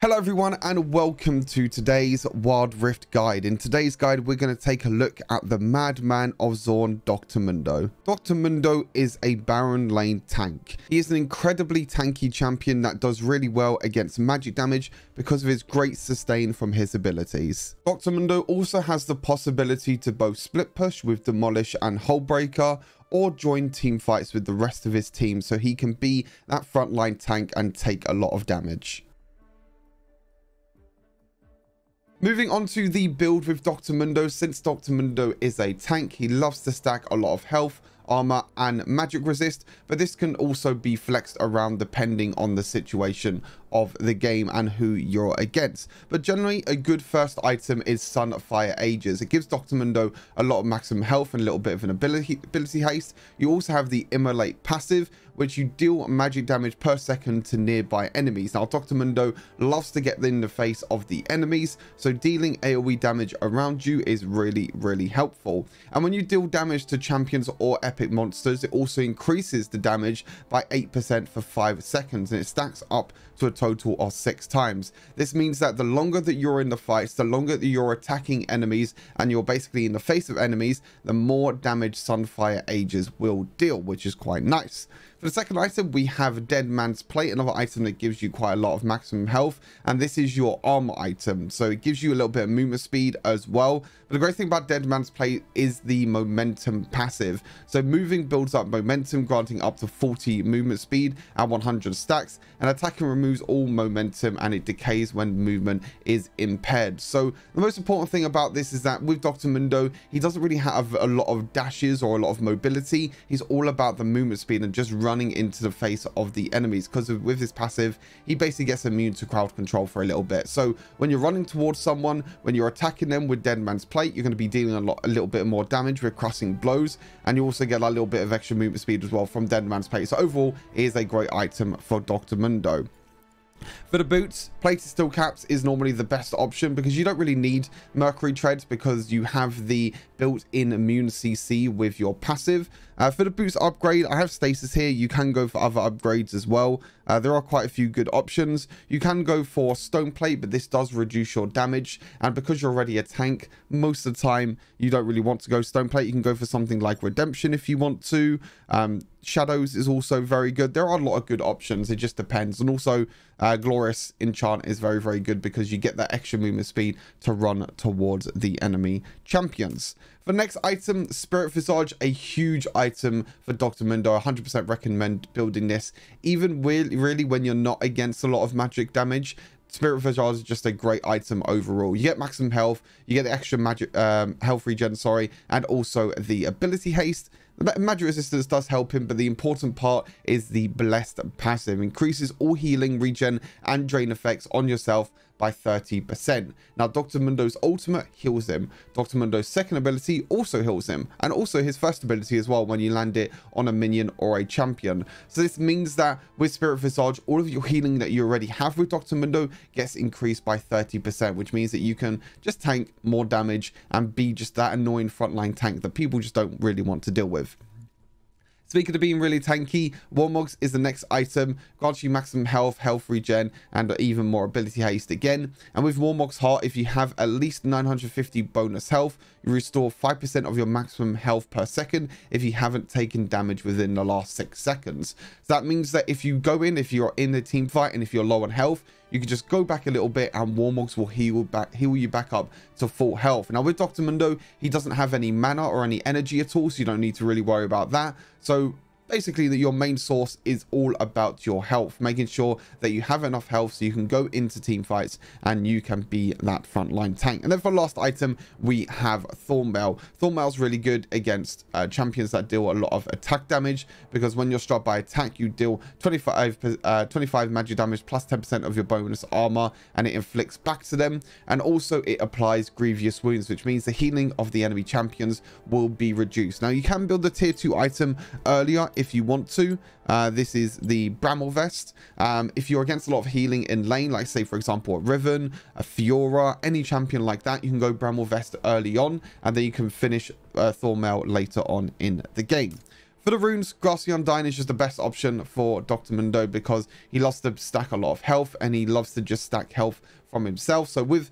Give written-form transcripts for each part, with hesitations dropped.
Hello everyone and welcome to today's Wild Rift guide. In today's guide we're going to take a look at the Madman of Zorn, Dr Mundo. Dr Mundo is a Baron lane tank. He is an incredibly tanky champion that does really well against magic damage because of his great sustain from his abilities. Dr Mundo also has the possibility to both split push with Demolish and Hullbreaker, or join team fights with the rest of his team so he can be that frontline tank and take a lot of damage. Moving on to the build with Dr Mundo. Since Dr Mundo is a tank, he loves to stack a lot of health, armor and magic resist, but this can also be flexed around depending on the situation of the game and who you're against. But generally a good first item is Sunfire Aegis. It gives Dr Mundo a lot of maximum health and a little bit of an ability haste. You also have the Immolate passive, which you deal magic damage per second to nearby enemies. Now Dr Mundo loves to get in the face of the enemies, so dealing AoE damage around you is really helpful. And when you deal damage to champions or epic monsters, it also increases the damage by 8% for 5 seconds, and it stacks up to a total of 6 times. This means that the longer that you're in the fights, the longer that you're attacking enemies and you're basically in the face of enemies, the more damage Sunfire Aegis will deal, which is quite nice. For the second item, we have Dead Man's Plate, another item that gives you quite a lot of maximum health, and this is your armor item, so it gives you a little bit of movement speed as well. But the great thing about Dead Man's Plate is the momentum passive. So moving builds up momentum, granting up to 40 movement speed and 100 stacks, and attacking removes all momentum and it decays when movement is impaired. So the most important thing about this is that with Dr Mundo, he doesn't really have a lot of dashes or a lot of mobility. He's all about the movement speed and just running into the face of the enemies, because with his passive he basically gets immune to crowd control for a little bit. So when you're running towards someone, when you're attacking them with Dead Man's Plate, you're going to be dealing a little bit more damage with crushing blows, and you also get a little bit of extra movement speed as well from Dead Man's Plate. So overall it is a great item for Dr Mundo. For the boots, plated steel caps is normally the best option because you don't really need mercury treads because you have the built-in immune CC with your passive. For the boots upgrade, I have stasis here. You can go for other upgrades as well. There are quite a few good options. You can go for stone plate, but this does reduce your damage, and because you're already a tank, most of the time you don't really want to go stone plate. You can go for something like redemption if you want to. Shadows is also very good. There are a lot of good options, it just depends. And also glorious enchant is very good because you get that extra movement speed to run towards the enemy champions. For the next item, Spirit Visage, a huge item for Dr Mundo. 100% recommend building this, even really when you're not against a lot of magic damage. Spirit Visage is just a great item overall. You get maximum health, you get the extra magic health regen, and also the ability haste. The magic resistance does help him, but the important part is the blessed passive. Increases all healing, regen and drain effects on yourself by 30%. Now Dr Mundo's ultimate heals him. Dr Mundo's second ability also heals him, and also his first ability as well when you land it on a minion or a champion. So this means that with Spirit Visage, all of your healing that you already have with Dr Mundo gets increased by 30%, which means that you can just tank more damage and be just that annoying frontline tank that people just don't really want to deal with. Speaking of being really tanky, Warmogs is the next item. Grants you maximum health, health regen, and even more ability haste again. And with Warmog's Heart, if you have at least 950 bonus health, you restore 5% of your maximum health per second if you haven't taken damage within the last 6 seconds. So that means that if you go in, if you're in a team fight and if you're low on health, you can just go back a little bit and Warmogs will heal you back up to full health. Now with Dr Mundo, he doesn't have any mana or any energy at all, so you don't need to really worry about that. So basically that your main source is all about your health, making sure that you have enough health so you can go into team fights and you can be that frontline tank. And then for the last item, we have Thornmail. Thornmail's really good against champions that deal a lot of attack damage, because when you're struck by attack, you deal 25 magic damage plus 10% of your bonus armor, and it inflicts back to them. And also it applies grievous wounds, which means the healing of the enemy champions will be reduced. Now you can build the tier 2 item earlier if you want to. This is the Bramble Vest. If you're against a lot of healing in lane, like say for example a Riven, a Fiora, any champion like that, you can go Bramble Vest early on, and then you can finish Thornmail later on in the game. For the runes, Grassy Undying is just the best option for Dr. Mundo because he loves to stack a lot of health and he loves to just stack health from himself. So with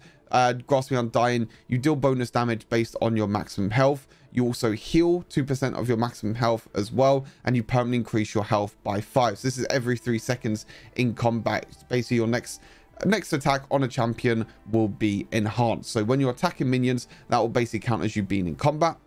Grasping Undying, you deal bonus damage based on your maximum health. You also heal 2% of your maximum health as well, and you permanently increase your health by 5. So this is every 3 seconds in combat. Basically, your next attack on a champion will be enhanced. So when you're attacking minions, that will basically count as you being in combat.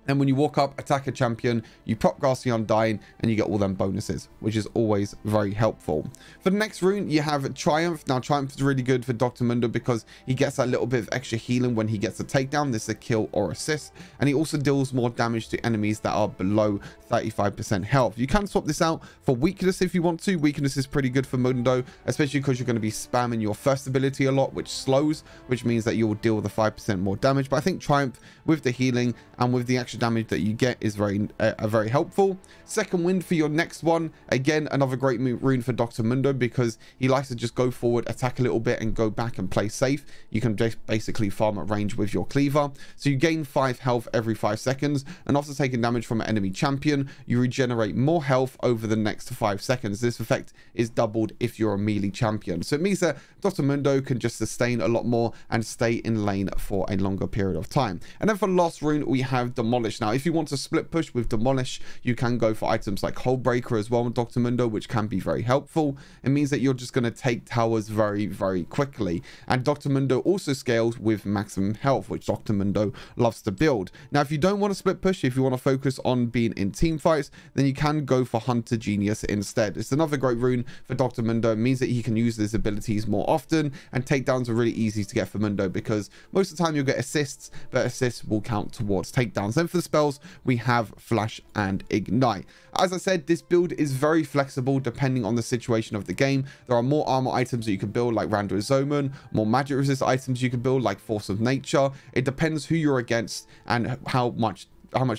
And when you walk up, attack a champion, you pop Grassy Undying, and you get all them bonuses, which is always very helpful. For the next rune, you have Triumph. Now, Triumph is really good for Dr. Mundo because he gets that little bit of extra healing when he gets a takedown. This is a kill or assist. And he also deals more damage to enemies that are below 35% health. You can swap this out for Weakness if you want to. Weakness is pretty good for Mundo, especially because you're going to be spamming your first ability a lot, which slows, which means that you will deal with the 5% more damage. But I think Triumph, with the healing and with the extra damage that you get, is very helpful. Second Wind for your next one, again another great rune for Dr. Mundo because he likes to just go forward, attack a little bit, and go back and play safe. You can just basically farm at range with your cleaver, so you gain 5 health every 5 seconds, and after taking damage from an enemy champion, you regenerate more health over the next 5 seconds. This effect is doubled if you're a melee champion, so it means that Dr. Mundo can just sustain a lot more and stay in lane for a longer period of time. And then for last rune, we have Demolish. Now, if you want to split push with Demolish, you can go for items like Hullbreaker as well with Dr. Mundo, which can be very helpful. It means that you're just going to take towers very, very quickly. And Dr. Mundo also scales with maximum health, which Dr. Mundo loves to build. Now, if you don't want to split push, if you want to focus on being in team fights, then you can go for Hunter Genius instead. It's another great rune for Dr. Mundo. It means that he can use his abilities more often, and takedowns are really easy to get for Mundo because most of the time you'll get assists, but assists will count towards takedowns. Then for the spells, we have Flash and Ignite. As I said, this build is very flexible depending on the situation of the game. There are more armor items that you can build like Randuin's Omen, more magic resist items you can build like Force of Nature. It depends who you're against and how much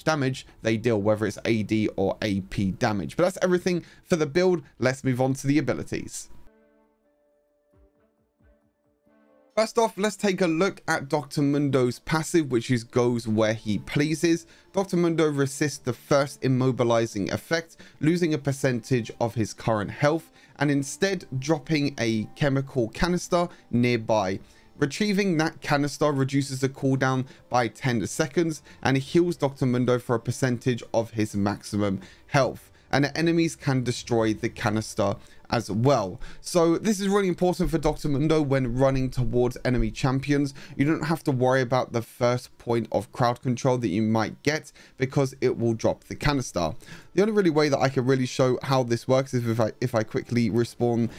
damage they deal, whether it's AD or AP damage. But that's everything for the build. Let's move on to the abilities. First off, let's take a look at Dr. Mundo's passive, which is goes where he pleases. Dr. Mundo resists the first immobilizing effect, losing a percentage of his current health, and instead dropping a chemical canister nearby. Retrieving that canister reduces the cooldown by 10 seconds and heals Dr. Mundo for a percentage of his maximum health. And the enemies can destroy the canister as well. So this is really important for Dr. Mundo when running towards enemy champions. You don't have to worry about the first point of crowd control that you might get because it will drop the canister. The only really way that I can really show how this works is if I quickly respawn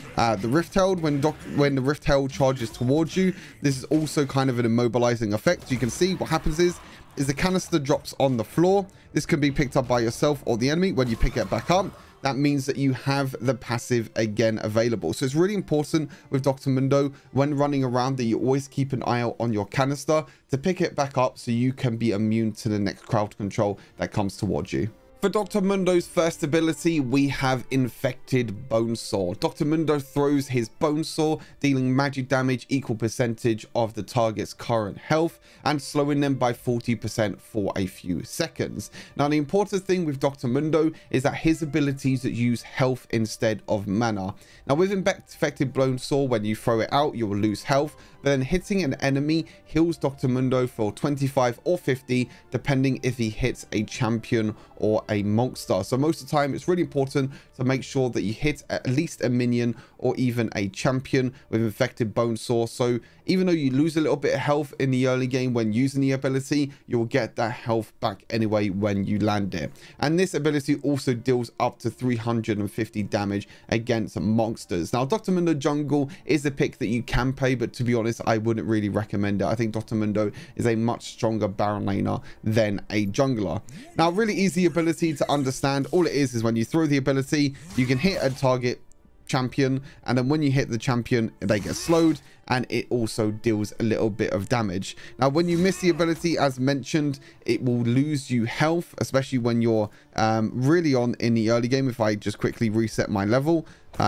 the Rift Herald. When the Rift Herald charges towards you, this is also kind of an immobilizing effect. You can see what happens is the canister drops on the floor. This can be picked up by yourself or the enemy. When you pick it back up, that means that you have the passive again available. So it's really important with Dr. Mundo when running around that you always keep an eye out on your canister to pick it back up so you can be immune to the next crowd control that comes towards you. For Dr. Mundo's first ability, we have Infected Bonesaw. Dr. Mundo throws his Bonesaw, dealing magic damage equal percentage of the target's current health and slowing them by 40% for a few seconds. Now, the important thing with Dr. Mundo is that his abilities use health instead of mana. Now, with Infected Bonesaw, when you throw it out, you will lose health, but then hitting an enemy heals Dr. Mundo for 25 or 50, depending if he hits a champion or a monster. So most of the time, it's really important to make sure that you hit at least a minion or even a champion with Infected Bonesaw. So even though you lose a little bit of health in the early game when using the ability, you'll get that health back anyway when you land it. And this ability also deals up to 350 damage against monsters. Now, Dr. Mundo Jungle is a pick that you can play, but to be honest, I wouldn't really recommend it. I think Dr. Mundo is a much stronger Baron laner than a jungler. Now, really easy ability to understand. All it is when you throw the ability, you can hit a target champion, and then when you hit the champion, they get slowed, and it also deals a little bit of damage. Now, when you miss the ability, as mentioned, it will lose you health, especially when you're really on in the early game. If I just quickly reset my level,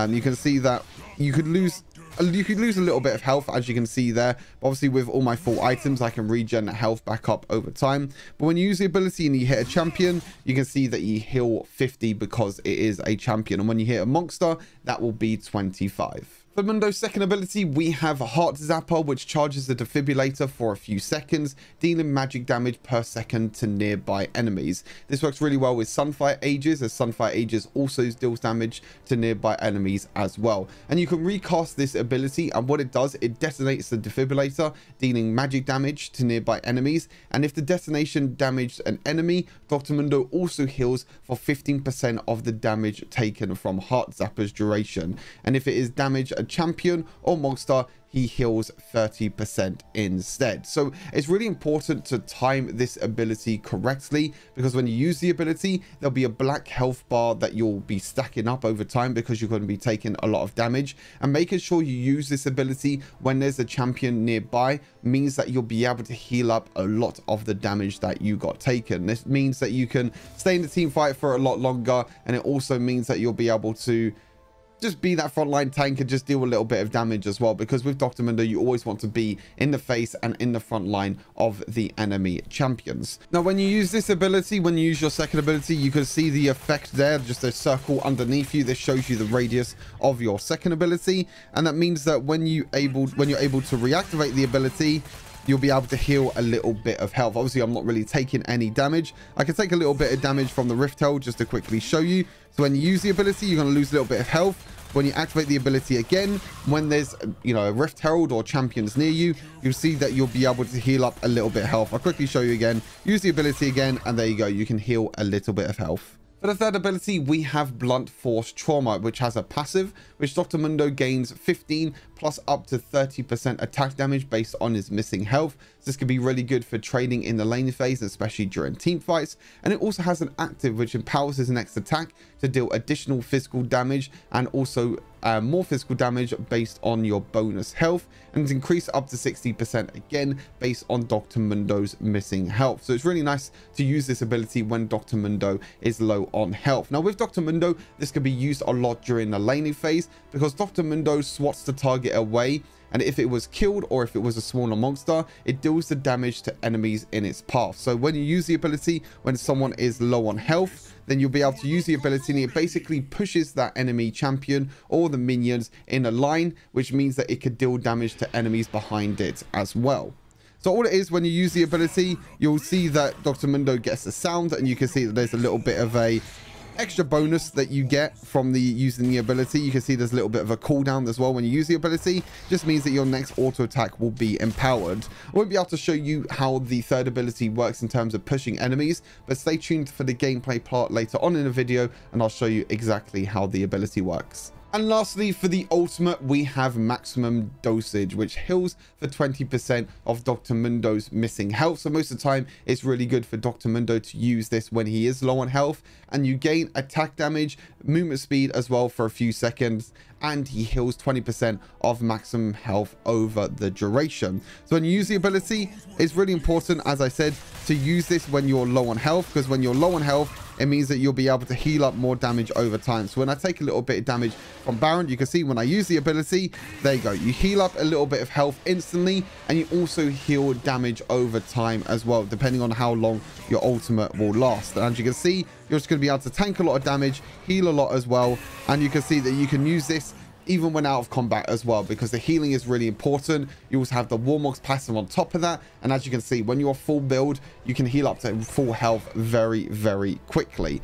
you can see that you could lose you could lose a little bit of health, as you can see there. But obviously, with all my full items, I can regen health back up over time. But when you use the ability and you hit a champion, you can see that you heal 50 because it is a champion. And when you hit a monster, that will be 25. For Mundo's second ability, we have Heart Zapper, which charges the defibrillator for a few seconds, dealing magic damage per second to nearby enemies. This works really well with Sunfire Ages, as Sunfire Ages also deals damage to nearby enemies as well. And you can recast this ability, and what it does, it detonates the defibrillator, dealing magic damage to nearby enemies. And if the detonation damaged an enemy, Dr. Mundo also heals for 15% of the damage taken from Heart Zapper's duration. And if it is damage a champion or monster, he heals 30% instead. So it's really important to time this ability correctly, because when you use the ability, there'll be a black health bar that you'll be stacking up over time because you're going to be taking a lot of damage. And making sure you use this ability when there's a champion nearby means that you'll be able to heal up a lot of the damage that you got taken. This means that you can stay in the team fight for a lot longer, and it also means that you'll be able to just be that frontline tank and just deal a little bit of damage as well, because with Dr. Mundo, you always want to be in the face and in the front line of the enemy champions. Now, when you use this ability, when you use your second ability, you can see the effect there, just a circle underneath you. This shows you the radius of your second ability, and that means that when you're able to reactivate the ability, you'll be able to heal a little bit of health. Obviously, I'm not really taking any damage. I can take a little bit of damage from the Rift Herald just to quickly show you. So when you use the ability, you're going to lose a little bit of health. When you activate the ability again, when there's, a Rift Herald or champions near you, you'll see that you'll be able to heal up a little bit of health. I'll quickly show you again. Use the ability again, and there you go. You can heal a little bit of health. For the third ability, we have Blunt Force Trauma, which has a passive, which Dr. Mundo gains 15 plus up to 30% attack damage based on his missing health. So this could be really good for trading in the lane phase, especially during team fights. And it also has an active, which empowers his next attack to deal additional physical damage and also more physical damage based on your bonus health, and it's increased up to 60% again based on Dr. Mundo's missing health. So it's really nice to use this ability when Dr. Mundo is low on health. Now with Dr. Mundo, this could be used a lot during the laning phase, because Dr. Mundo swats the target away, and if it was killed or if it was a smaller monster, it deals the damage to enemies in its path. So when you use the ability when someone is low on health, then you'll be able to use the ability, and it basically pushes that enemy champion or the minions in a line, which means that it could deal damage to enemies behind it as well. So all it is, when you use the ability, you'll see that Dr. Mundo gets a sound, and you can see that there's a little bit of a extra bonus that you get from using the ability. You can see there's a little bit of a cooldown as well when you use the ability. Just means that your next auto attack will be empowered. I won't be able to show you how the third ability works in terms of pushing enemies, but stay tuned for the gameplay part later on in the video, and I'll show you exactly how the ability works. And lastly, for the ultimate, we have Maximum Dosage, which heals for 20% of Dr. Mundo's missing health. So most of the time, it's really good for Dr. Mundo to use this when he is low on health. And you gain attack damage, movement speed as well for a few seconds, and he heals 20% of maximum health over the duration. So when you use the ability, it's really important, as I said, to use this when you're low on health, because when you're low on health, it means that you'll be able to heal up more damage over time. So when I take a little bit of damage from Baron, you can see when I use the ability, there you go. You heal up a little bit of health instantly, and you also heal damage over time as well, depending on how long your ultimate will last. And as you can see, you're just going to be able to tank a lot of damage, heal a lot as well. And you can see that you can use this even when out of combat as well, because the healing is really important. You also have the Warmox passive on top of that, and as you can see, when you're full build, you can heal up to full health very, very quickly.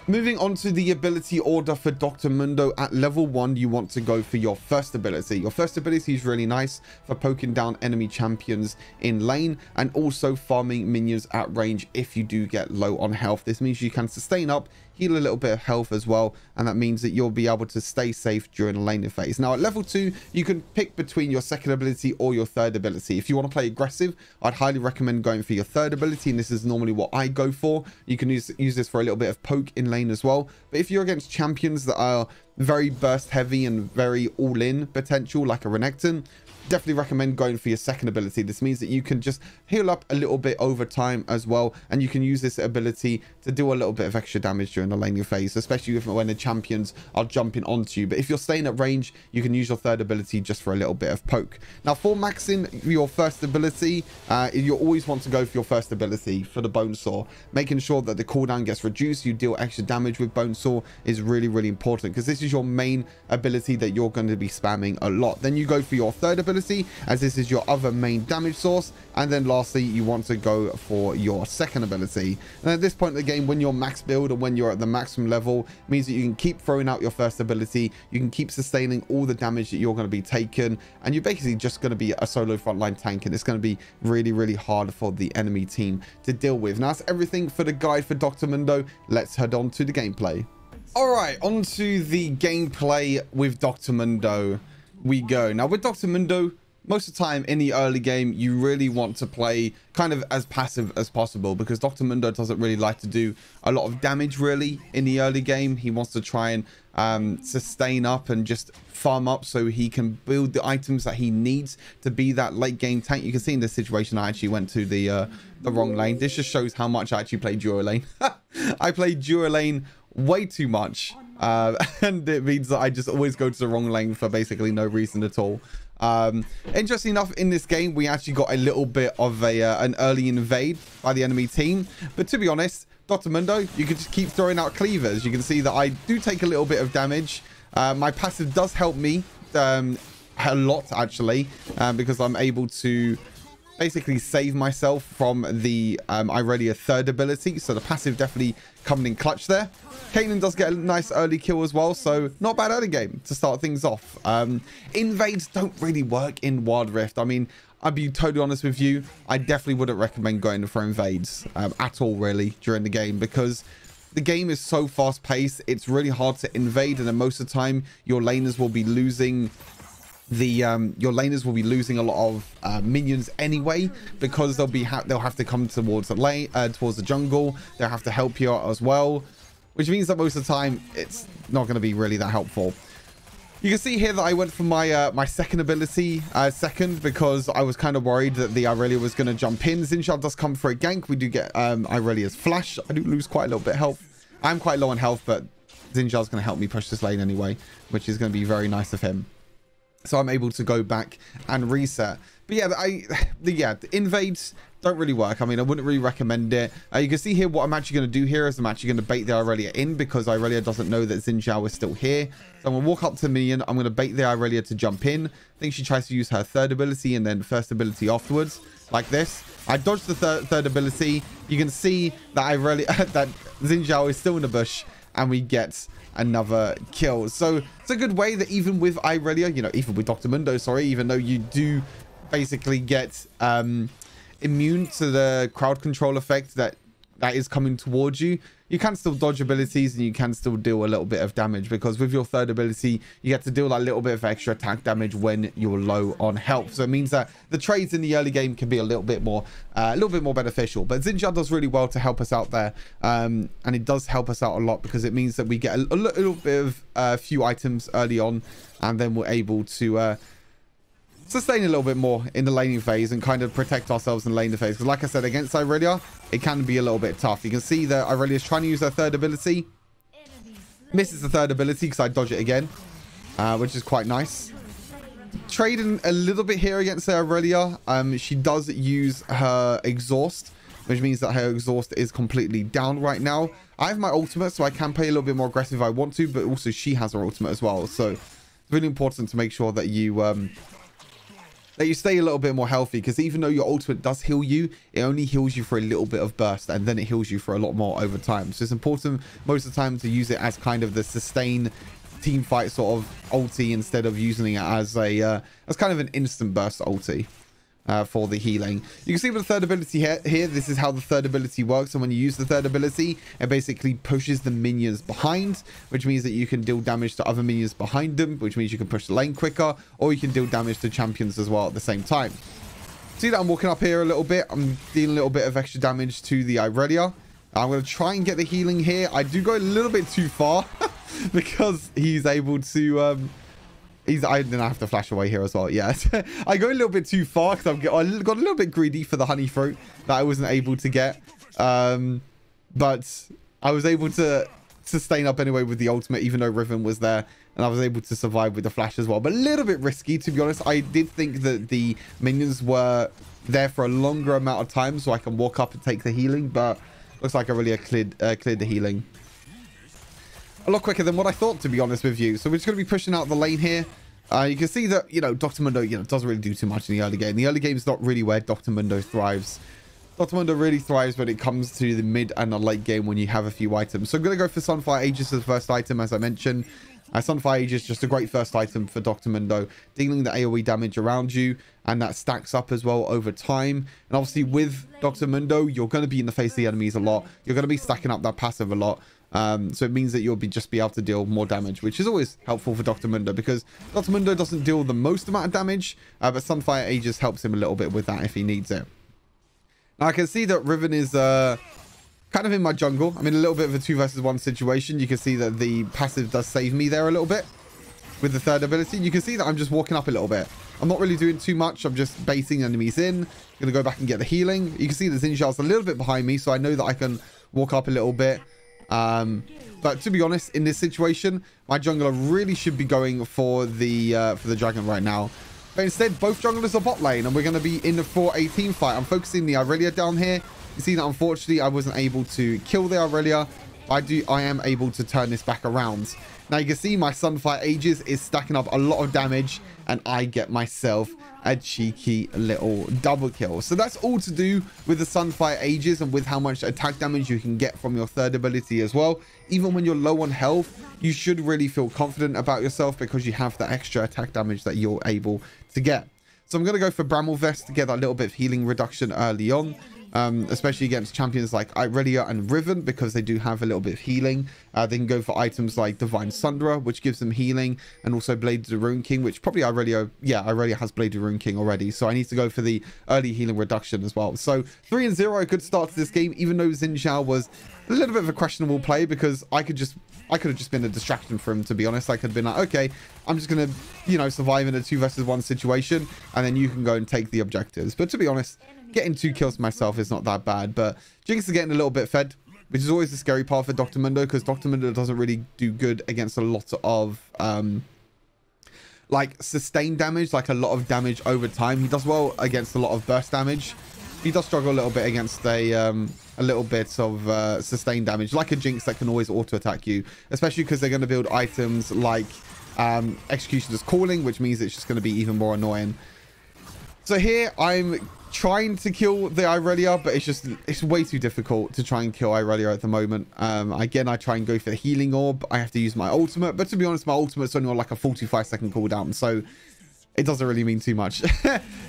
Moving on to the ability order for Dr. Mundo, at level 1, you want to go for your first ability. Your first ability is really nice for poking down enemy champions in lane and also farming minions at range if you do get low on health. This means you can sustain up, heal a little bit of health as well, and that means that you'll be able to stay safe during the laning phase. Now at level 2, you can pick between your second ability or your third ability. If you want to play aggressive, I'd highly recommend going for your third ability, and this is normally what I go for. You can use this for a little bit of poke in lane as well. But if you're against champions that are very burst heavy and very all-in potential, like a Renekton, definitely recommend going for your second ability. This means that you can just heal up a little bit over time as well, and you can use this ability to do a little bit of extra damage during the laning phase, especially when the champions are jumping onto you. But if you're staying at range, you can use your third ability just for a little bit of poke. Now, for maxing your first ability, you always want to go for your first ability for the Bonesaw. Making sure that the cooldown gets reduced, you deal extra damage with Bonesaw is really, really important, because this is your main ability that you're going to be spamming a lot. Then you go for your third ability, as this is your other main damage source. And then lastly, you want to go for your second ability. And at this point in the game, when you're max build or when you're at the maximum level, means that you can keep throwing out your first ability, you can keep sustaining all the damage that you're going to be taking, and you're basically just going to be a solo frontline tank, and it's going to be really, really hard for the enemy team to deal with. Now, that's everything for the guide for Dr. Mundo. Let's head on to the gameplay. All right, on to the gameplay with Dr. Mundo we go. Now, with Dr. Mundo, most of the time in the early game, you really want to play kind of as passive as possible, because Dr. Mundo doesn't really like to do a lot of damage really in the early game. He wants to try and sustain up and just farm up so he can build the items that he needs to be that late game tank. You can see in this situation, I actually went to the wrong lane. This just shows how much I actually play duo lane. I play duo lane way too much, and it means that I just always go to the wrong lane for basically no reason at all. Interesting enough, in this game we actually got a little bit of an early invade by the enemy team, but to be honest, Dr. Mundo, you can just keep throwing out cleavers. You can see that I do take a little bit of damage. My passive does help me a lot actually, because I'm able to basically save myself from the Irelia third ability, so the passive definitely coming in clutch there. Caitlyn does get a nice early kill as well, so not bad early game to start things off. Invades don't really work in Wild Rift. I mean, I'll be totally honest with you, I definitely wouldn't recommend going for invades at all really during the game, because the game is so fast paced. It's really hard to invade, and then most of the time your laners will be losing a lot of minions anyway, because they'll have to come towards the lane, towards the jungle. They'll have to help you out as well, which means that most of the time it's not going to be really that helpful. You can see here that I went for my my second ability second, because I was kind of worried that the Irelia was going to jump in. Zinchar does come for a gank. We do get Irelia's flash. I do lose quite a little bit of health. I'm quite low on health, but Zinchar's going to help me push this lane anyway, which is going to be very nice of him. So I'm able to go back and reset. But yeah, the invades don't really work. I mean, I wouldn't really recommend it. You can see here what I'm actually going to do here is I'm actually going to bait the Irelia in, because Irelia doesn't know that Xin Zhao is still here. So I'm going to walk up to the minion. I'm going to bait the Irelia to jump in. I think she tries to use her third ability and then first ability afterwards, like this. I dodged the third ability. You can see that that Xin Zhao is still in the bush, and we get another kill. So it's a good way that even with Irelia, you know, even with Dr. Mundo, sorry, even though you do basically get immune to the crowd control effect that is coming towards you, you can still dodge abilities and you can still deal a little bit of damage, because with your third ability you get to deal that little bit of extra attack damage when you're low on health. So it means that the trades in the early game can be a little bit more beneficial. But Zinja does really well to help us out there, and it does help us out a lot, because it means that we get a little bit of a few items early on, and then we're able to sustain a little bit more in the laning phase and kind of protect ourselves in the laning phase. Because like I said, against Irelia, it can be a little bit tough. You can see that Irelia is trying to use her third ability. Misses the third ability because I dodge it again, which is quite nice. Trading a little bit here against Irelia. She does use her exhaust, which means that her exhaust is completely down right now. I have my ultimate, so I can play a little bit more aggressive if I want to, but also she has her ultimate as well. So it's really important to make sure that you stay a little bit more healthy, because even though your ultimate does heal you, it only heals you for a little bit of burst, and then it heals you for a lot more over time. So it's important most of the time to use it as kind of the sustain team fight sort of ulti, instead of using it as kind of an instant burst ulti for the healing. You can see with the third ability here, this is how the third ability works. And when you use the third ability, it basically pushes the minions behind, which means that you can deal damage to other minions behind them, which means you can push the lane quicker, or you can deal damage to champions as well at the same time. See that I'm walking up here a little bit. I'm dealing a little bit of extra damage to the Irelia. I'm going to try and get the healing here. I do go a little bit too far because he's able to I didn't have to flash away here as well. Yeah, I go a little bit too far because I got a little bit greedy for the honey fruit that I wasn't able to get. But but I was able to sustain up anyway with the ultimate, even though Riven was there, and I was able to survive with the flash as well. But a little bit risky, to be honest. I did think that the minions were there for a longer amount of time so I can walk up and take the healing, but looks like I really cleared the healing a lot quicker than what I thought, to be honest with you. So we're just going to be pushing out the lane here. You can see that, you know, Dr. Mundo, you know, doesn't really do too much in the early game. The early game is not really where Dr. Mundo thrives. Dr. Mundo really thrives when it comes to the mid and the late game when you have a few items. So I'm going to go for Sunfire Aegis as the first item, as I mentioned. Sunfire Aegis is just a great first item for Dr. Mundo, dealing the AoE damage around you, and that stacks up as well over time. And obviously with Dr. Mundo, you're going to be in the face of the enemies a lot. You're going to be stacking up that passive a lot. So it means that you'll just be able to deal more damage, which is always helpful for Dr. Mundo, because Dr. Mundo doesn't deal the most amount of damage, but Sunfire Aegis helps him a little bit with that if he needs it. Now I can see that Riven is kind of in my jungle. I'm in a little bit of a 2 versus 1 situation. You can see that the passive does save me there a little bit with the third ability. You can see that I'm just walking up a little bit. I'm not really doing too much. I'm just baiting enemies in. I'm going to go back and get the healing. You can see the Xin Zhao's a little bit behind me, so I know that I can walk up a little bit. But to be honest, in this situation, my jungler really should be going for the dragon right now. But instead, both junglers are bot lane, and we're going to be in the 4-18 fight. I'm focusing the Irelia down here. You see that unfortunately I wasn't able to kill the Irelia. I am able to turn this back around. Now you can see my Sunfire Aegis is stacking up a lot of damage, and I get myself a cheeky little double kill. So that's all to do with the Sunfire Aegis and with how much attack damage you can get from your third ability as well. Even when you're low on health, you should really feel confident about yourself because you have the extra attack damage that you're able to get. So I'm going to go for Bramble Vest to get that little bit of healing reduction early on. Especially against champions like Irelia and Riven, because they do have a little bit of healing. They can go for items like Divine Sundra, which gives them healing, and also Blade of the Rune King, which probably Irelia has Blade of the Rune King already, so I need to go for the early healing reduction as well. So 3-0, a good start to this game, even though Xin Zhao was a little bit of a questionable play, because I could have just been a distraction for him, to be honest. I could have been like, okay, I'm just gonna, you know, survive in a 2 versus 1 situation, and then you can go and take the objectives. But to be honest, getting 2 kills myself is not that bad. But Jinx is getting a little bit fed, which is always the scary part for Dr. Mundo, because Dr. Mundo doesn't really do good against a lot of like sustained damage, like a lot of damage over time. He does well against a lot of burst damage. He does struggle a little bit against a little bit of sustained damage, like a Jinx that can always auto attack you, especially because they're going to build items like Executioner's Calling, which means it's just going to be even more annoying. So here I'm trying to kill the Irelia, but it's way too difficult to try and kill Irelia at the moment. Again, I try and go for the healing orb. I have to use my ultimate, but to be honest, my ultimate's only on like a 45-second cooldown, so it doesn't really mean too much.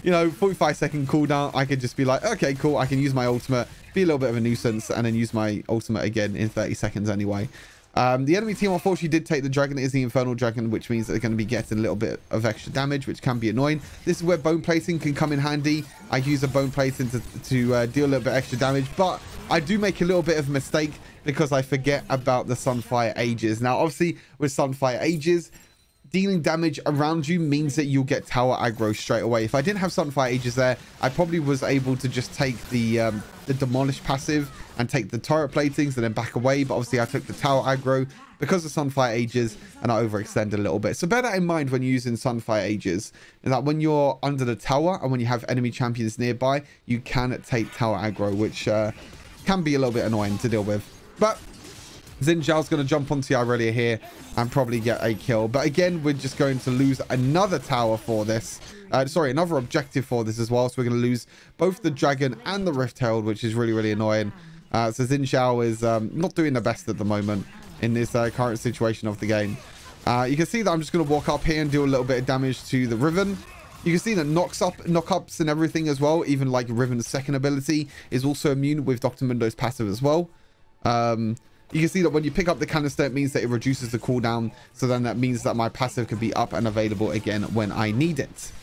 You know, 45-second cooldown, I could just be like, okay, cool, I can use my ultimate, be a little bit of a nuisance, and then use my ultimate again in 30 seconds anyway. The enemy team unfortunately did take the dragon. It is the Infernal Dragon, which means they're going to be getting a little bit of extra damage, which can be annoying. This is where bone plating can come in handy. I use a bone plating to deal a little bit extra damage, but I do make a little bit of a mistake because I forget about the Sunfire Aegis. Now, obviously, with Sunfire Aegis, dealing damage around you means that you'll get tower aggro straight away. If I didn't have Sunfire Aegis there, I probably was able to just take the Demolish passive and take the turret platings and then back away. But obviously I took the tower aggro because of Sunfire Aegis, and I overextended a little bit. So bear that in mind when you're using Sunfire Aegis, is that when you're under the tower and when you have enemy champions nearby, you can take tower aggro, which can be a little bit annoying to deal with. But Xin Zhao's going to jump onto Irelia here and probably get a kill. But again, we're just going to lose another tower for this. Sorry, another objective for this as well. So we're going to lose both the dragon and the Rift Herald, which is really, really annoying. So Xin Zhao is not doing the best at the moment in this current situation of the game. You can see that I'm just going to walk up here and do a little bit of damage to the Riven. You can see that knock-ups and everything as well. Even like Riven's second ability is also immune with Dr. Mundo's passive as well. You can see that when you pick up the canister, it means that it reduces the cooldown. So then that means that my passive can be up and available again when I need it.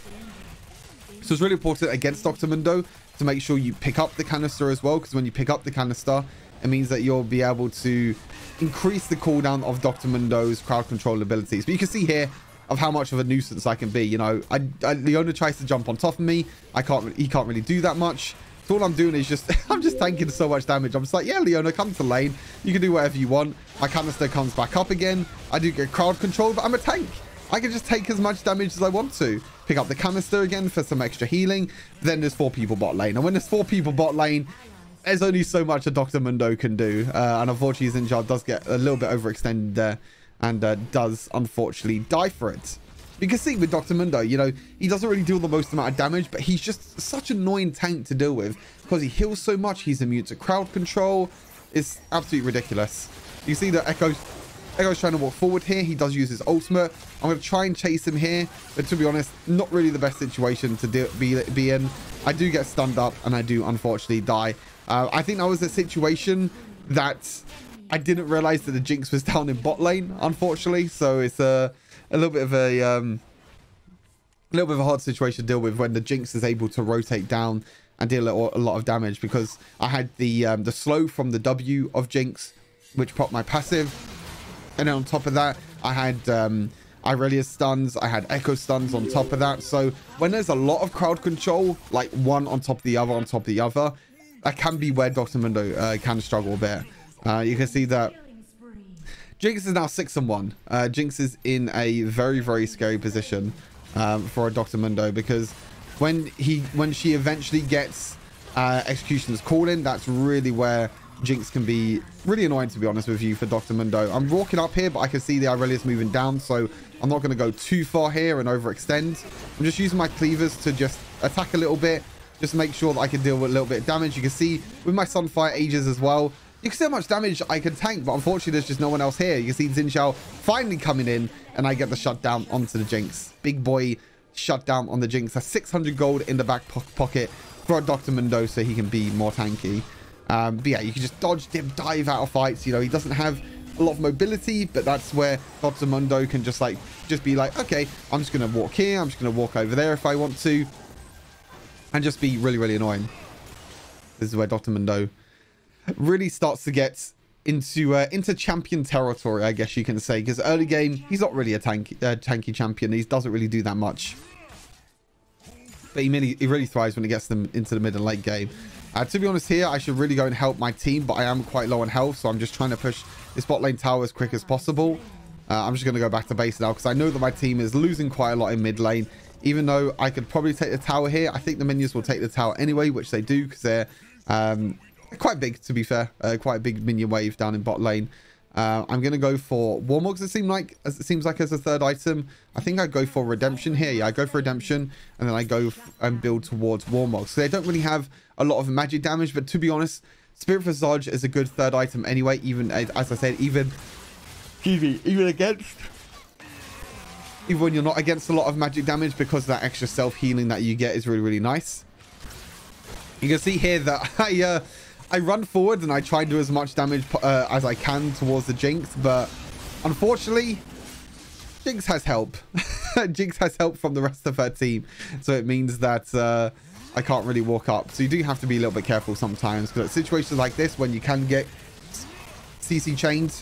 So it's really important against Dr. Mundo to make sure you pick up the canister as well. Because when you pick up the canister, it means that you'll be able to increase the cooldown of Dr. Mundo's crowd control abilities. But you can see here of how much of a nuisance I can be. You know, Leona tries to jump on top of me. He can't really do that much. So all I'm doing is just, I'm just tanking so much damage. I'm just like, yeah, Leona, come to lane. You can do whatever you want. My canister comes back up again. I do get crowd control, but I'm a tank. I can just take as much damage as I want to. Pick up the canister again for some extra healing. Then there's 4 people bot lane. And when there's 4 people bot lane, there's only so much a Dr. Mundo can do. And unfortunately, Zinjar does get a little bit overextended there. And does, unfortunately, die for it. You can see with Dr. Mundo, you know, he doesn't really deal the most amount of damage, but he's just such an annoying tank to deal with because he heals so much. He's immune to crowd control. It's absolutely ridiculous. You see that Echo's trying to walk forward here. He does use his ultimate. I'm going to try and chase him here, but to be honest, not really the best situation to be in. I do get stunned up, and I do unfortunately die. I think that was a situation that I didn't realize that the Jinx was down in bot lane, unfortunately. So it's a little bit of a hard situation to deal with when the Jinx is able to rotate down and deal a lot of damage, because I had the slow from the W of Jinx, which popped my passive, and then on top of that I had Irelia stuns, I had Echo stuns on top of that. So when there's a lot of crowd control, like one on top of the other, that can be where Dr. Mundo can struggle a bit. You can see that Jinx is now 6-1. Jinx is in a very, very scary position for a Dr. Mundo, because when she eventually gets Executioner's Call in, that's really where Jinx can be really annoying, to be honest with you, for Dr. Mundo. I'm walking up here, but I can see the Irelia's moving down, so I'm not going to go too far here and overextend. I'm just using my cleavers to just attack a little bit, just to make sure that I can deal with a little bit of damage. You can see with my Sunfire Aegis as well, you can see how much damage I can tank, but unfortunately there's just no one else here. You can see Xin Zhao finally coming in, and I get the shutdown onto the Jinx. Big boy shutdown on the Jinx. That's 600 gold in the back pocket for a Dr. Mundo, so he can be more tanky. But yeah, you can just dodge, dip, dive out of fights. You know, he doesn't have a lot of mobility, but that's where Dr. Mundo can just be like, okay, I'm just going to walk here, I'm just going to walk over there if I want to, and just be really, really annoying. This is where Dr. Mundo really starts to get into champion territory, I guess you can say, because early game he's not really a tanky champion. He doesn't really do that much, but he really thrives when he gets them into the mid and late game. To be honest, here I should really go and help my team, but I am quite low on health, so I'm just trying to push this bot lane tower as quick as possible. I'm just going to go back to base now, because I know that my team is losing quite a lot in mid lane. Even though I could probably take the tower here, I think the minions will take the tower anyway, which they do, because they're quite big, to be fair. Quite a big minion wave down in bot lane. I'm going to go for Warmogs, it seems like as a third item. I think I go for Redemption here. Yeah, I go for Redemption, and then I go and build towards Warmogs. So they don't really have a lot of magic damage, but to be honest, Spirit Visage is a good third item anyway, even, as I said, even when you're not against a lot of magic damage, because that extra self-healing that you get is really, really nice. You can see here that I run forward and I try and do as much damage as I can towards the Jinx, but unfortunately, Jinx has help. Jinx has help from the rest of her team, so it means that I can't really walk up. So you do have to be a little bit careful sometimes, because situations like this, when you can get CC chained,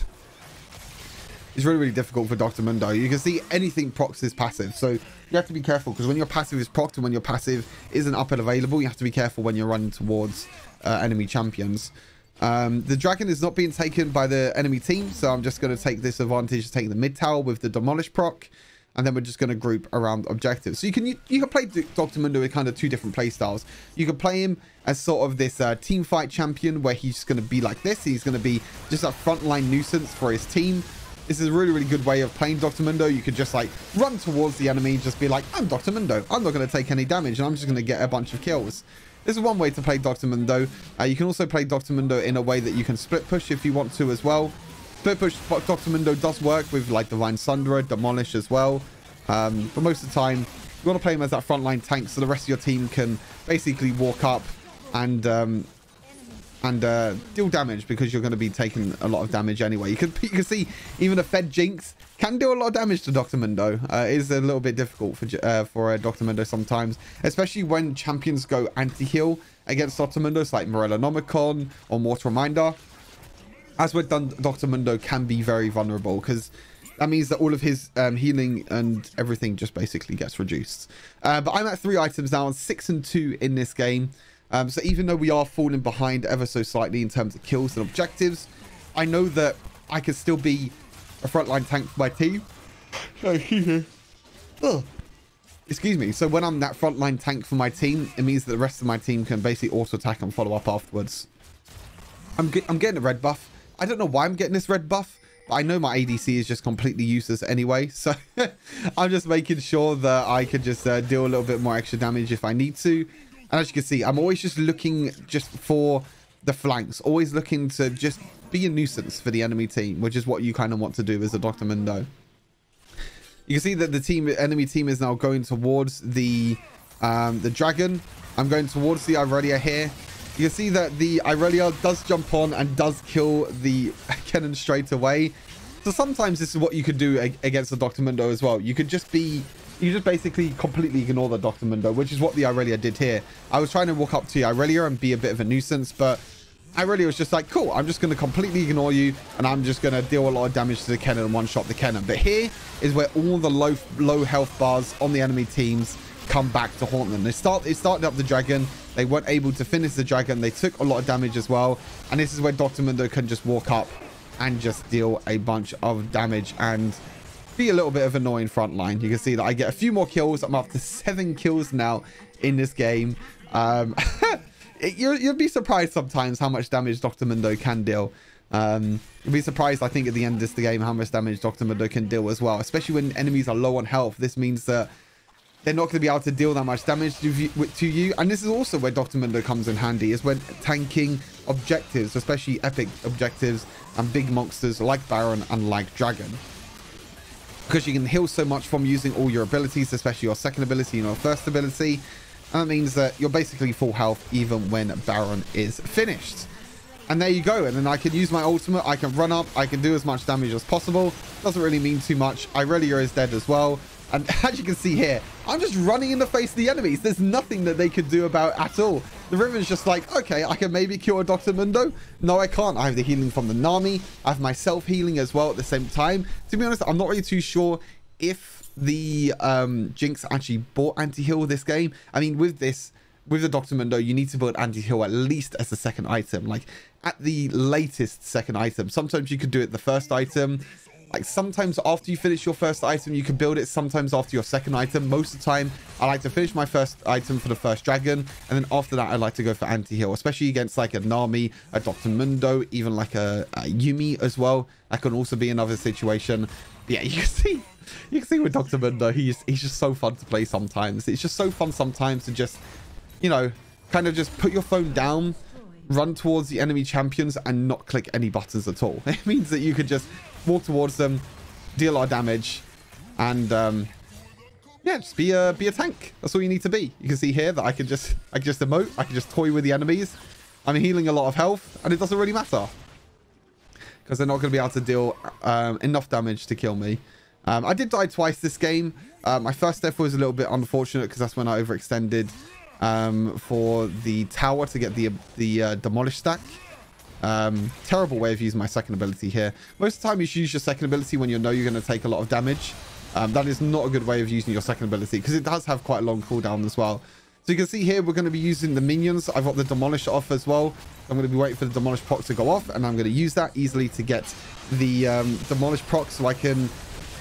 it's really, really difficult for Dr. Mundo. You can see anything procs his passive, so you have to be careful, because when your passive is procced and when your passive isn't up and available, you have to be careful when you're running towards enemy champions. The dragon is not being taken by the enemy team, so I'm just going to take this advantage to take the mid tower with the demolish proc, and then we're just going to group around objectives. So you can play Dr. Mundo with kind of two different play styles. You can play him as sort of this team fight champion, where he's just going to be like this. He's going to be just a frontline nuisance for his team. This is a really, really good way of playing Dr. Mundo. You could just like run towards the enemy, just be like, I'm Dr. Mundo, I'm not going to take any damage, and I'm just going to get a bunch of kills. This is one way to play Dr. Mundo. You can also play Dr. Mundo in a way that you can split push if you want to as well. Split push Dr. Mundo does work with like Divine Sunderer, Demolish as well. But most of the time, you want to play him as that frontline tank, so the rest of your team can basically walk up and deal damage, because you're going to be taking a lot of damage anyway. You can see even a fed Jinx can do a lot of damage to Dr. Mundo. It is a little bit difficult for Dr. Mundo sometimes, especially when champions go anti-heal against Dr. Mundo, like Morellonomicon or Mortal Reminder. As we're done, Dr. Mundo can be very vulnerable, because that means that all of his healing and everything just basically gets reduced. But I'm at 3 items now, 6 and 2 in this game. So even though we are falling behind ever so slightly in terms of kills and objectives, I know that I can still be a frontline tank for my team. Excuse me. So when I'm that frontline tank for my team, it means that the rest of my team can basically auto attack and follow up afterwards. I'm getting a red buff. I don't know why I'm getting this red buff, but I know my ADC is just completely useless anyway. So I'm just making sure that I can just deal a little bit more extra damage if I need to. And as you can see, I'm always just looking just for the flanks, always looking to just be a nuisance for the enemy team, which is what you kind of want to do as a Dr. Mundo. You can see that the enemy team is now going towards the dragon. I'm going towards the Irelia here. You can see that the Irelia does jump on and does kill the cannon straight away. So sometimes this is what you could do against the Dr. Mundo as well. You could just basically completely ignore the Dr. Mundo, which is what the Irelia did here. I was trying to walk up to Irelia and be a bit of a nuisance, but Irelia was just like, cool, I'm just going to completely ignore you, and I'm just going to deal a lot of damage to the cannon and one-shot the cannon. But here is where all the low health bars on the enemy teams come back to haunt them. They started up the dragon. They weren't able to finish the dragon. They took a lot of damage as well. And this is where Dr. Mundo can just walk up and just deal a bunch of damage and be a little bit of annoying frontline. You can see that I get a few more kills. I'm up to 7 kills now in this game. You'll be surprised sometimes how much damage Dr. Mundo can deal. You'll be surprised, I think, at the end of this game how much damage Dr. Mundo can deal as well. Especially when enemies are low on health. This means that they're not going to be able to deal that much damage to you. And this is also where Dr. Mundo comes in handy, is when tanking objectives, especially epic objectives and big monsters like Baron and like Dragon. Because you can heal so much from using all your abilities, especially your second ability and your first ability. And that means that you're basically full health even when Baron is finished. And there you go. And then I can use my ultimate. I can run up. I can do as much damage as possible. Doesn't really mean too much. Irelia is dead as well. And as you can see here, I'm just running in the face of the enemies. There's nothing that they could do about at all. The Riven's just like, okay, I can maybe kill a Dr. Mundo. No, I can't. I have the healing from the Nami. I have myself healing as well at the same time. To be honest, I'm not really too sure if the Jinx actually bought anti-heal this game. I mean, with the Dr. Mundo, you need to build anti-heal at least as a second item. Like, at the latest second item. Sometimes you could do it the first item. Like, sometimes after you finish your first item, you can build it. Sometimes after your second item. Most of the time, I like to finish my first item for the first dragon. And then after that, I like to go for anti-heal. Especially against, like, a Nami, a Dr. Mundo, even, like, a Yumi as well. That can also be another situation. But yeah, you can see with Dr. Mundo, he's just so fun to play sometimes. It's just so fun sometimes to just, you know, kind of just put your phone down, run towards the enemy champions, and not click any buttons at all. It means that you could just walk towards them, deal a lot of damage, and yeah, just be a tank. That's all you need to be. You can see here that I can just emote, I can just toy with the enemies. I'm healing a lot of health, and it doesn't really matter because they're not going to be able to deal enough damage to kill me. I did die twice this game. My first death was a little bit unfortunate because that's when I overextended for the tower to get the demolish stack. Terrible way of using my second ability here. Most of the time you should use your second ability when you know you're going to take a lot of damage. That is not a good way of using your second ability because it does have quite a long cooldown as well. So you can see here we're going to be using the minions. I've got the demolish off as well. I'm going to be waiting for the demolish proc to go off, and I'm going to use that easily to get the demolish proc so I can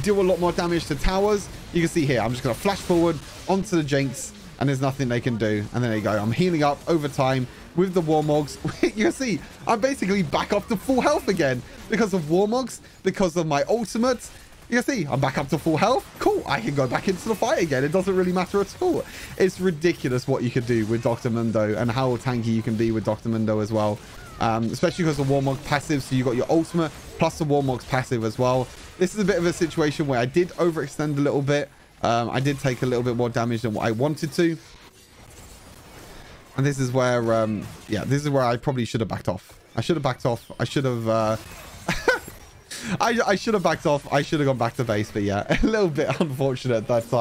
deal a lot more damage to towers. You can see here I'm just going to flash forward onto the Jinx, and there's nothing they can do. And there you go. I'm healing up over time with the Warmogs. You can see I'm basically back up to full health again because of Warmogs, because of my ultimate. You can see I'm back up to full health. Cool. I can go back into the fight again. It doesn't really matter at all. It's ridiculous what you can do with Dr. Mundo and how tanky you can be with Dr. Mundo as well. Especially because of Warmog passive. So you got your ultimate plus the Warmog's passive as well. This is a bit of a situation where I did overextend a little bit. I did take a little bit more damage than what I wanted to. And this is where, yeah, this is where I probably should have backed off. I should have backed off. I should have, I should have backed off. I should have gone back to base. But yeah, a little bit unfortunate that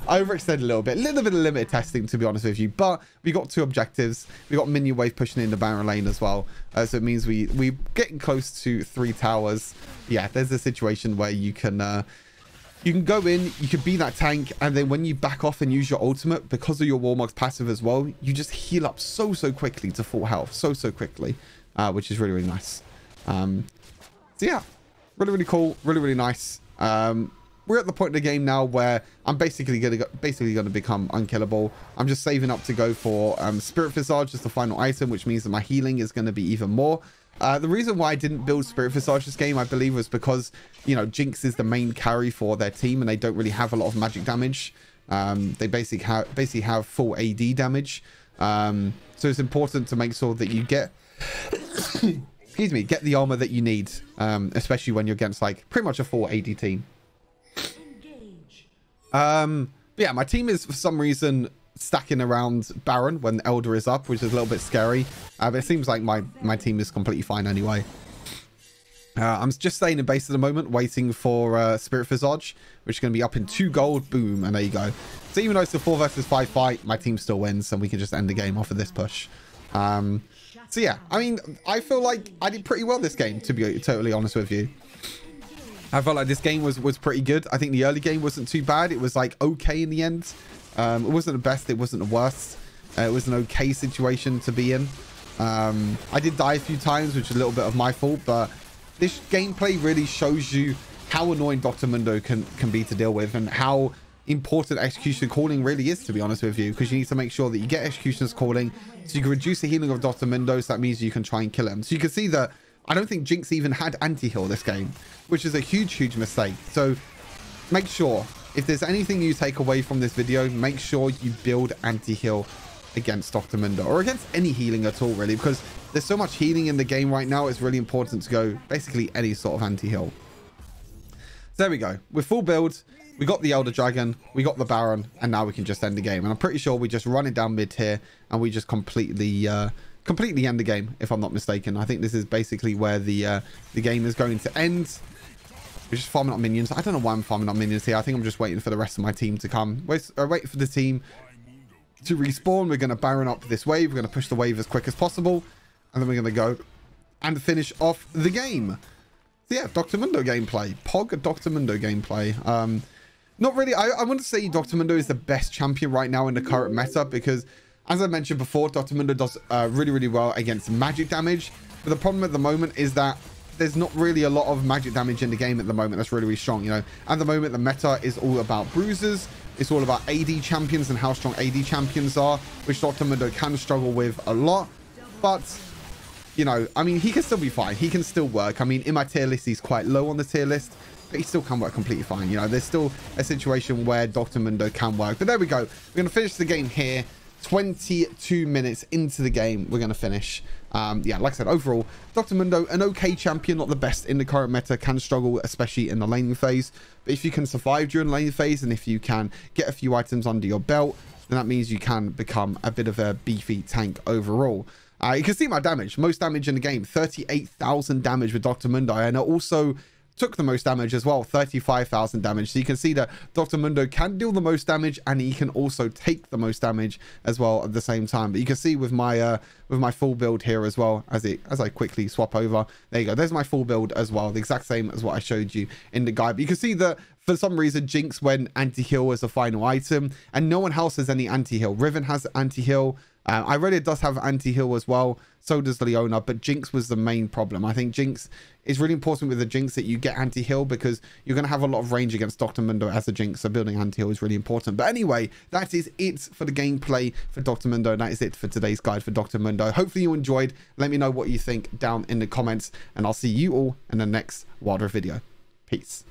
I overextended a little bit. A little bit of limited testing, to be honest with you. But we got 2 objectives. We got minion wave pushing in the Baron lane as well. So it means we're getting close to 3 towers. Yeah, there's a situation where you can You can go in, you can be that tank, and then when you back off and use your ultimate, because of your Warmog's passive as well, you just heal up so quickly to full health, so quickly, which is really nice. So yeah, really cool, really nice. We're at the point in the game now where I'm basically gonna become unkillable. I'm just saving up to go for Spirit Visage as the final item, which means that my healing is going to be even more. The reason why I didn't build Spirit Visage this game, I believe, was because, you know, Jinx is the main carry for their team and they don't really have a lot of magic damage. They basically have full AD damage. So it's important to make sure that you get, excuse me, get the armor that you need, especially when you're against like pretty much a full AD team. But yeah, my team is for some reason stacking around Baron when Elder is up, which is a little bit scary, but it seems like my team is completely fine anyway. I'm just staying in base at the moment, waiting for Spirit Visage, which is going to be up in 2 gold. Boom, and there you go. So even though it's a 4 versus 5 fight, my team still wins, and we can just end the game off of this push. So yeah, I mean, I feel like I did pretty well this game, to be totally honest with you. I felt like this game was pretty good. I think the early game wasn't too bad. It was like okay in the end. It wasn't the best, it wasn't the worst. It was an okay situation to be in. I did die a few times, which is a little bit of my fault, but this gameplay really shows you how annoying Dr. Mundo can be to deal with, and how important execution calling really is, to be honest with you, because you need to make sure that you get executioner's calling so you can reduce the healing of Dr. Mundo, so that means you can try and kill him. So you can see that I don't think Jinx even had anti-heal this game, which is a huge mistake. So make sure, if there's anything you take away from this video, make sure you build anti-heal against Dr. Mundo, or against any healing at all, really, because there's so much healing in the game right now. It's really important to go basically any sort of anti-heal. So there we go. We're full build. We got the Elder Dragon, we got the Baron, and now we can just end the game. And I'm pretty sure we just run it down mid here, and we just completely end the game, if I'm not mistaken. I think this is basically where the game is going to end. We're just farming up minions. I don't know why I'm farming up minions here. I think I'm just waiting for the rest of my team to come. Wait for the team to respawn. We're going to Baron up this wave. We're going to push the wave as quick as possible. And then we're going to go and finish off the game. So yeah, Dr. Mundo gameplay. Pog Dr. Mundo gameplay. Not really. I want to say Dr. Mundo is the best champion right now in the current meta, because as I mentioned before, Dr. Mundo does really well against magic damage. But the problem at the moment is that there's not really a lot of magic damage in the game at the moment that's really strong. You know, at the moment the meta is all about bruisers. It's all about AD champions and how strong AD champions are, which Dr. Mundo can struggle with a lot. But you know, I mean, he can still be fine. He can still work. I mean, in my tier list, he's quite low on the tier list, but he still can work completely fine. You know, there's still a situation where Dr. Mundo can work. But there we go. We're going to finish the game here. 22 minutes into the game, we're going to finish. Yeah, like I said, overall, Dr. Mundo, an okay champion, not the best in the current meta, can struggle, especially in the laning phase. But if you can survive during the laning phase, and if you can get a few items under your belt, then that means you can become a bit of a beefy tank overall. You can see my damage, most damage in the game, 38,000 damage with Dr. Mundo, and I also took the most damage as well, 35,000 damage. So you can see that Dr. Mundo can deal the most damage, and he can also take the most damage as well at the same time. But you can see with my full build here as well, as I quickly swap over, there you go, there's my full build as well, the exact same as what I showed you in the guide. But you can see that for some reason Jinx went anti-heal as a final item, and no one else has any anti-heal. Riven has anti-heal. Irelia does have anti-heal as well, so does Leona, but Jinx was the main problem. I think Jinx is really important with the Jinx that you get anti-heal, because you're going to have a lot of range against Dr. Mundo as a Jinx, so building anti-heal is really important. But anyway, that is it for the gameplay for Dr. Mundo, and that is it for today's guide for Dr. Mundo. Hopefully you enjoyed. Let me know what you think down in the comments, and I'll see you all in the next Wild Rift video. Peace.